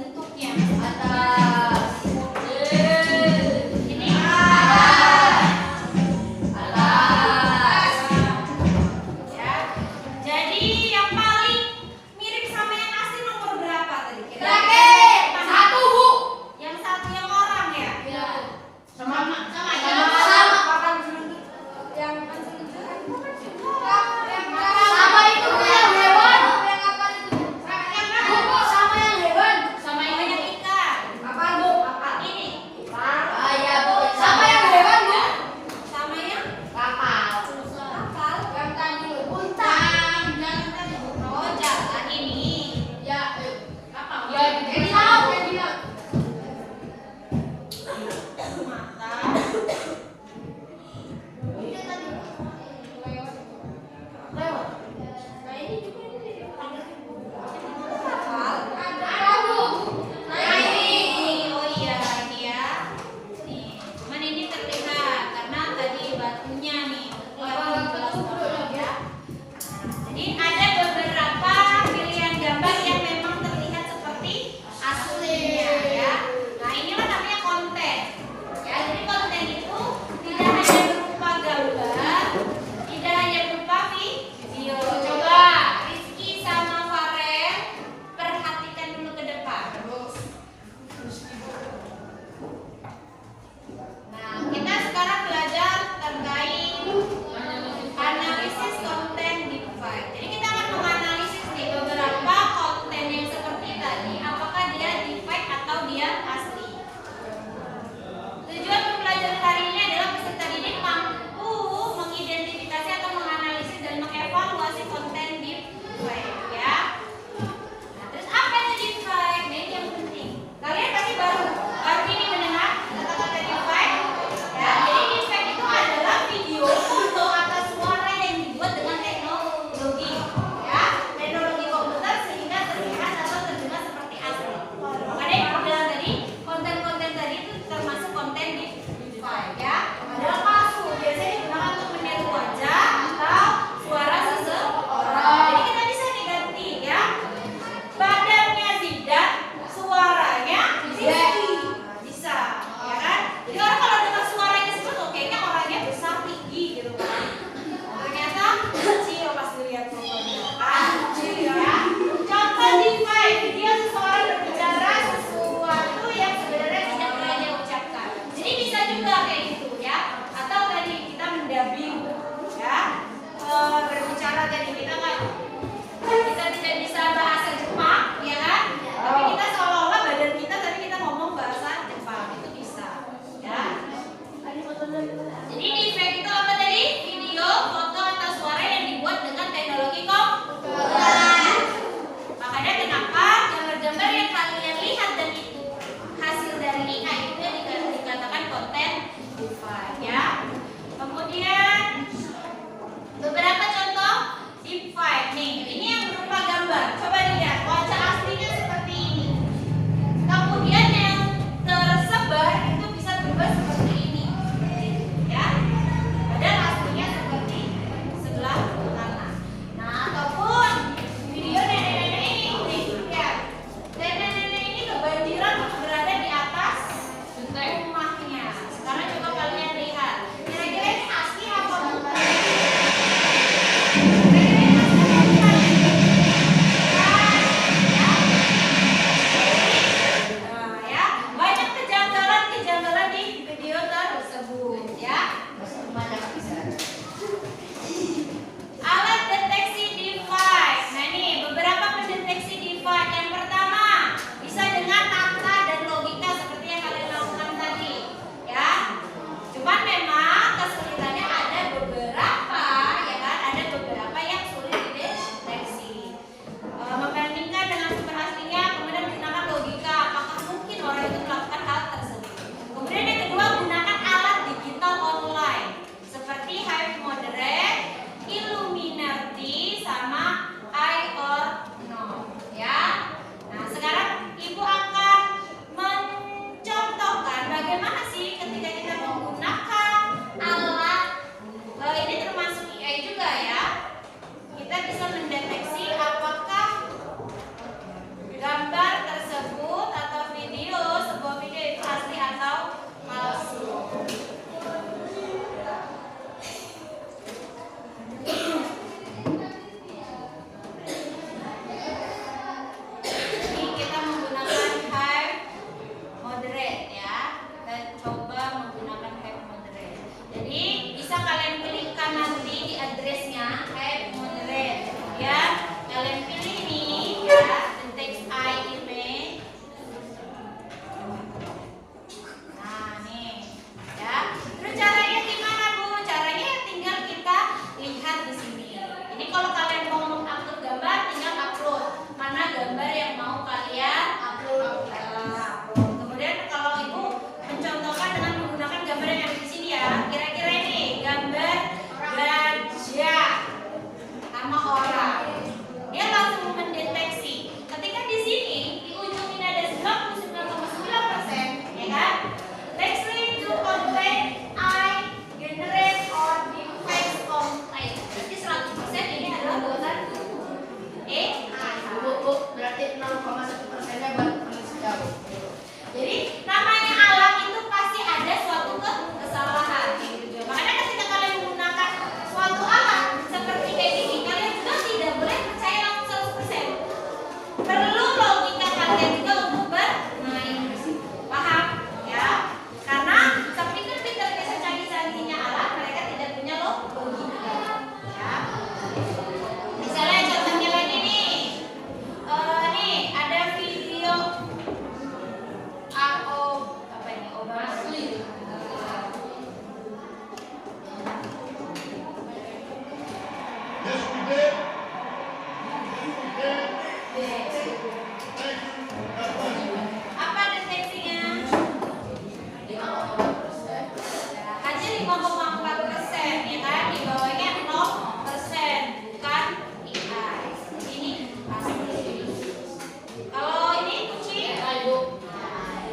bentuknya. Atas. Ini. Atas. Ya. Jadi yang paling mirip sama yang asli nomor berapa tadi? Terakhir. 1, Bu. Yang satu yang orang ya? Iya. Sama. Sama itu Bu, yang hewan. Yang apa itu? Sama yang hewan. Sama yang ikan. Apa?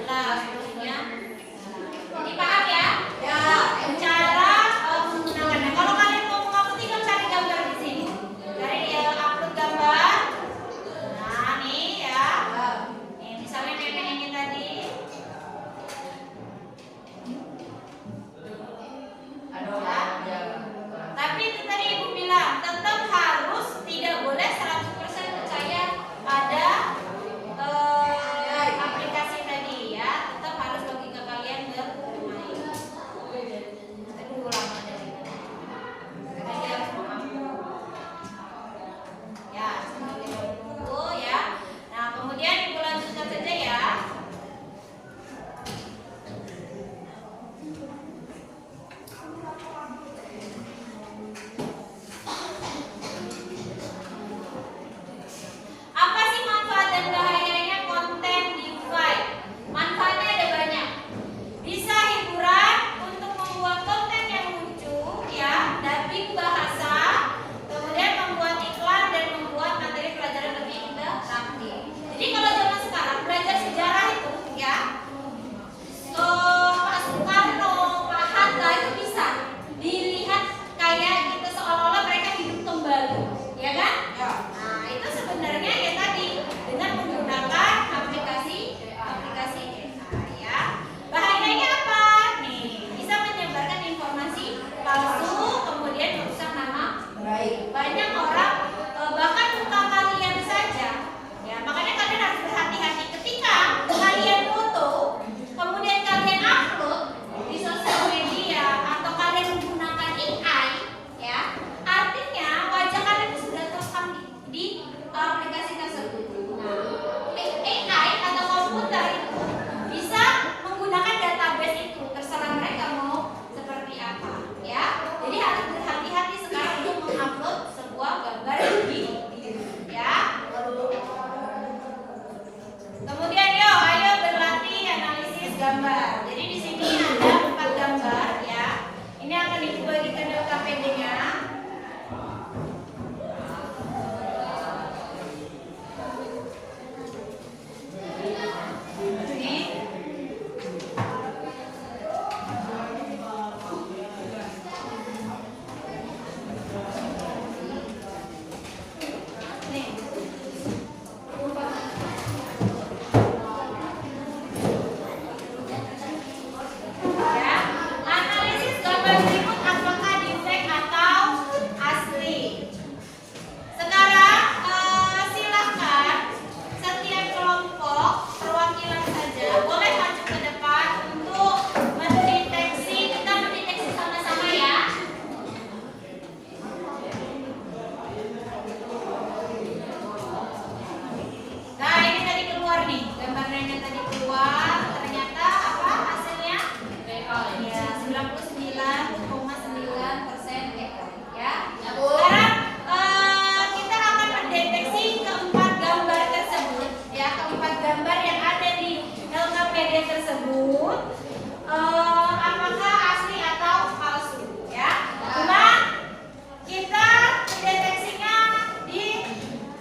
11 seterusnya. Jadi paham ya? Ya. Cara menggunakannya. Kalau kalian mau menghapus tinggal cari gambar di sini. Cari upload gambar. Nah, nih ya. Nih, misalnya nenek ini tadi. Ya. Tapi itu tadi Ibu bilang, tetap harus tidak boleh 100% percaya pada aplikasi tadi ya. Tetap harus logika kalian bermain. Tadi ulang dari karena dia harus mengambil. Ya, sambil menunggu ya. Nah, kemudian Ibu lanjutkan saja ya. Apa sih manfaat dan bahayanya konten DeFi? Manfaatnya ada banyak. Bisa hiburan untuk membuat konten yang lucu, ya, dubbing bahasa, kemudian membuat iklan dan membuat materi pelajaran lebih interaktif. Jadi kalau zaman sekarang belajar sejarah itu, ya, Pak Soekarno, Pak Hatta itu bisa dilihat kayak gitu seolah-olah mereka hidup kembali, ya kan? Nah, itu sebenarnya ya tadi dengan menggunakan aplikasi AI ya. Bahayanya apa? Nih, bisa menyebarkan informasi palsu, kemudian merusak nama baik. Banyak orang bahkan muka kalian saja. Ya, makanya kalian harus berhati-hati ketika kalian foto, kemudian kalian upload di sosial media atau kalian menggunakan AI, ya. Artinya wajah kalian itu sudah terekam di aplikasi tersebut. Nah, AI atau komputer itu bisa menggunakan database itu, terserah mereka mau seperti apa, ya. Jadi harus berhati-hati sekarang untuk mengupload sebuah gambar di ya. Kemudian ayo berlatih analisis gambar. Jadi di sini ada 4 gambar ya. Ini akan dibagikan di KPD-nya. Ya, analisis gambar berikut apakah defect atau asli. Sekarang silakan setiap kelompok perwakilan saja boleh maju ke depan untuk mendeteksi. Kita mendeteksi sama-sama ya. Nah, ini tadi keluar nih, gambarnya tadi keluar. Ternyata apa hasilnya? Ya, 99,9% ya. Sekarang kita akan mendeteksi keempat gambar tersebut, ya, keempat gambar yang ada di LKPD tersebut. Apakah asli atau palsu, ya? Cuma kita mendeteksinya di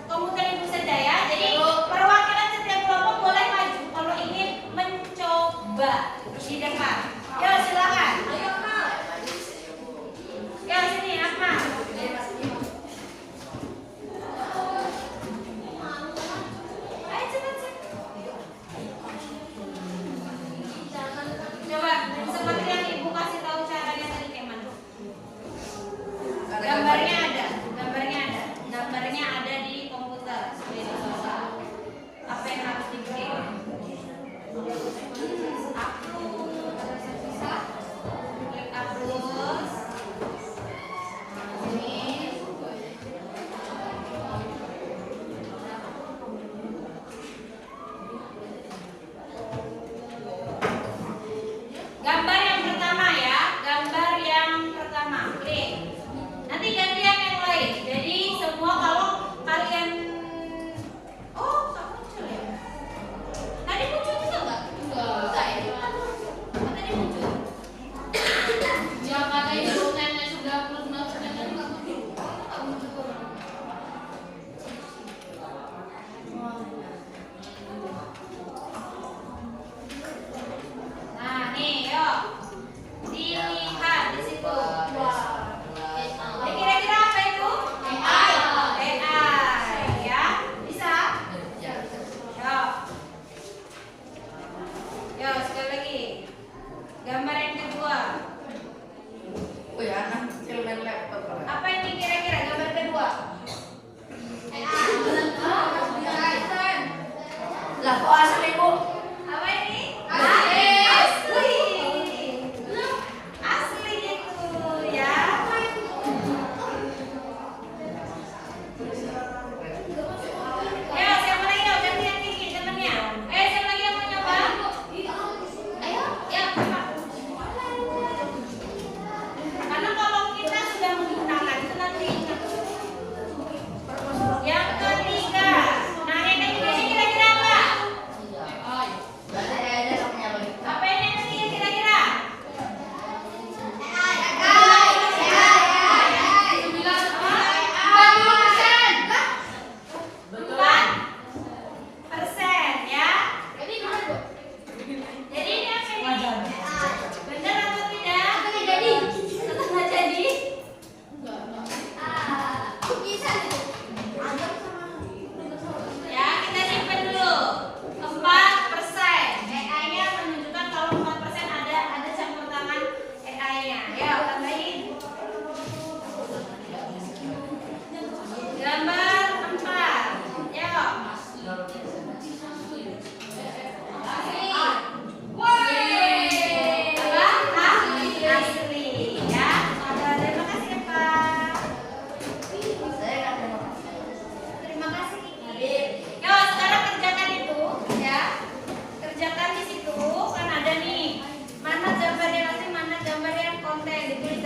komputer Ibu saja ya. Jadi perwakilan setiap kelompok boleh maju kalau ingin mencoba di depan. Yo, silakan. Yo, sini Akmal. Ayo cepat. Coba seperti yang Ibu kasih tahu caranya tadi kayak mana. Gambarnya ada. Gambarnya ada di komputer. Apa yang harus diklik? Upload.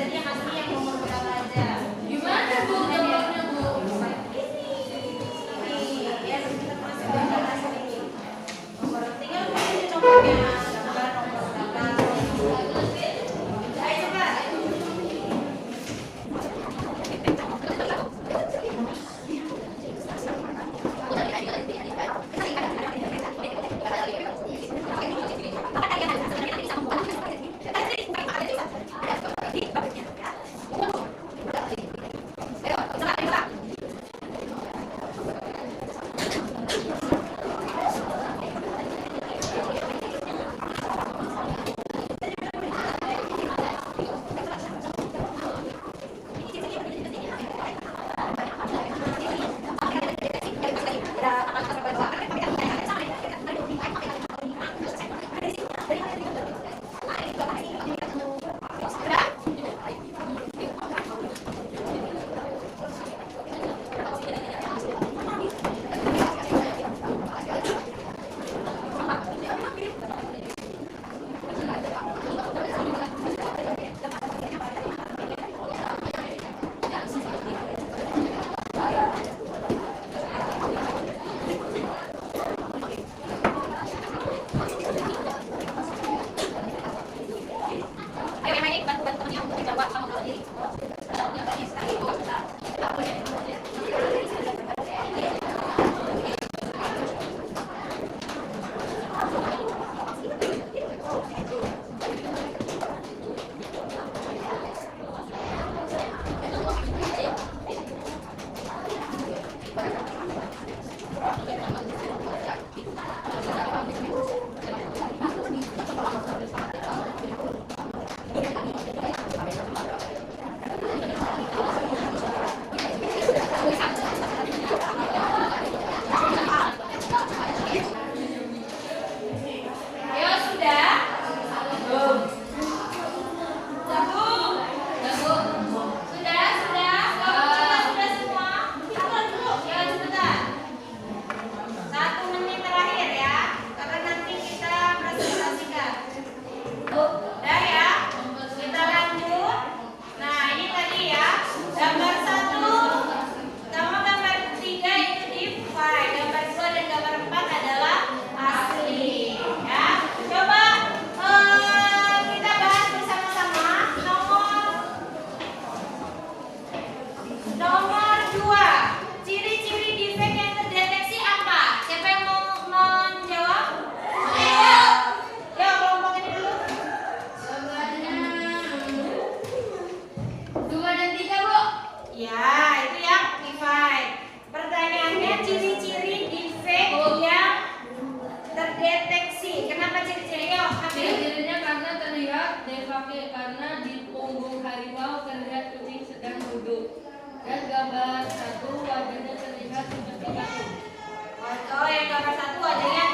Tadi yang asli yang nomor berapa aja? Gimana Bu gambarnya Bu? Ini ya kita masuk gambar asli. Nomor tinggal pilih contohnya gambar nomor berapa. Ayo coba. Ayo sudah? Belum. Sudah? Sudah? Sudah semua? Kita dulu. Ya cepetan. 1 menit terakhir ya, karena nanti kita presentasikan. Udah ya? Kita lanjut. Nah ini tadi ya, gambar 1 sama gambar 3 itu divide, gambar 2 dan gambar 4 adalah asli. Ya, coba kita bahas bersama-sama nomor 2. Ciri-ciri defect yang terdeteksi apa? Siapa yang mau menjawab? Ayo. Yuk kelompok ini dulu. Gambarnya 2 dan 3 Bu. Ya, itu yang divide. Pertanyaannya ciri-ciri defect yang terdeteksi. Kenapa ciri-ciri? Yuk, ambil. Ciri-cirinya karena terlihat defake karena di punggung harimau terlihat kucing sedang duduk. Dan gambar 1 wajahnya terlihat seperti batu. Oh, yang gambar 1 wajahnya